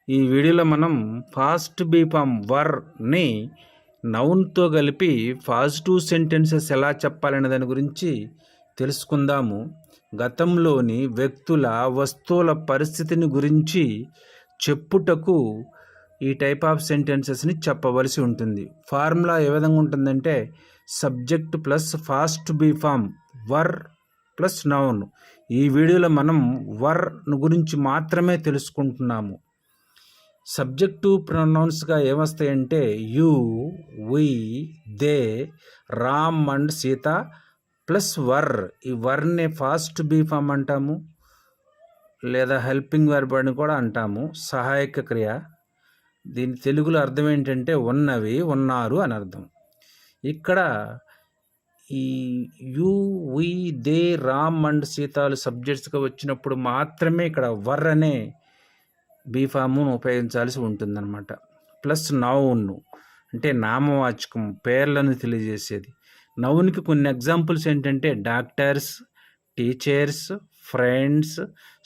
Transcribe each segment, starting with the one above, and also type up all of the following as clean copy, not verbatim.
ఈ వీడియోలో మనం ఫాస్ట్ బీ ఫామ్ వర్ని నౌన్తో కలిపి పాజిటివ్ సెంటెన్సెస్ ఎలా చెప్పాలనే దాని గురించి తెలుసుకుందాము. గతంలోని వ్యక్తుల వస్తువుల పరిస్థితిని గురించి చెప్పుటకు ఈ టైప్ ఆఫ్ సెంటెన్సెస్ని చెప్పవలసి ఉంటుంది. ఫార్ములా ఏ విధంగా ఉంటుందంటే subject plus first V form verb plus noun. ఈ వీడియోలో మనం వర్ గురించి మాత్రమే తెలుసుకుంటున్నాము. సబ్జెక్టు ప్రొనౌన్స్గా ఏమొస్తాయంటే you, we, they, Ram and Sita plus verb. ఈ వర్నే ఫాస్ట్ బీ ఫామ్ అంటాము, లేదా హెల్పింగ్ వర్బ్ అని కూడా అంటాము, సహాయక క్రియ. దీని తెలుగులో అర్థం ఏంటంటే ఉన్నవి, ఉన్నారు అని అర్థం. ఇక్కడ ఈ you, we, they, Ram and సీతాలు సబ్జెక్ట్స్గా వచ్చినప్పుడు మాత్రమే ఇక్కడ వర్ అనే బీఫామ్ను ఉపయోగించాల్సి ఉంటుందన్నమాట. ప్లస్ నౌన్ అంటే నామవాచకం, పేర్లను తెలియజేసేది. నౌన్కి కొన్ని ఎగ్జాంపుల్స్ ఏంటంటే డాక్టర్స్, టీచర్స్, ఫ్రెండ్స్,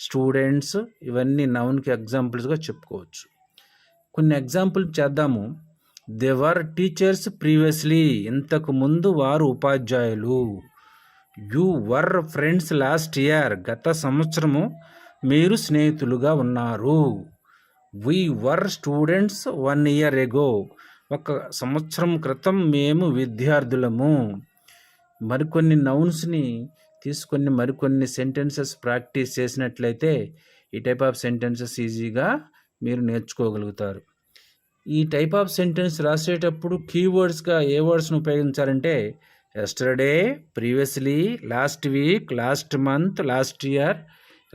స్టూడెంట్స్, ఇవన్నీ నౌన్కి ఎగ్జాంపుల్స్గా చెప్పుకోవచ్చు. కొన్ని ఎగ్జాంపుల్ చేద్దాము. దే వర్ టీచర్స్ ప్రీవియస్లీ, ఇంతకు ముందు వారు ఉపాధ్యాయులు. You were friends last year, గత సంవత్సరము మీరు స్నేహితులుగా ఉన్నారు. వి వర్ స్టూడెంట్స్ 1 year ago, ఒక సంవత్సరం క్రితం మేము విద్యార్థులము. మరికొన్ని నౌన్స్ని తీసుకొని మరికొన్ని సెంటెన్సెస్ ప్రాక్టీస్ చేసినట్లయితే ఈ టైప్ ఆఫ్ సెంటెన్సెస్ ఈజీగా మీరు నేర్చుకోగలుగుతారు. ఈ టైప్ ఆఫ్ సెంటెన్స్ రాసేటప్పుడు కీవర్డ్స్గా ఏ వర్డ్స్ని ఉపయోగించాలంటే yesterday, previously, last week, last month, last year,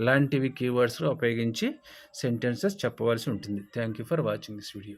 ఇలాంటివి కీవర్డ్స్లో ఉపయోగించి సెంటెన్సెస్ చెప్పవలసి ఉంటుంది. Thank you for watching this video.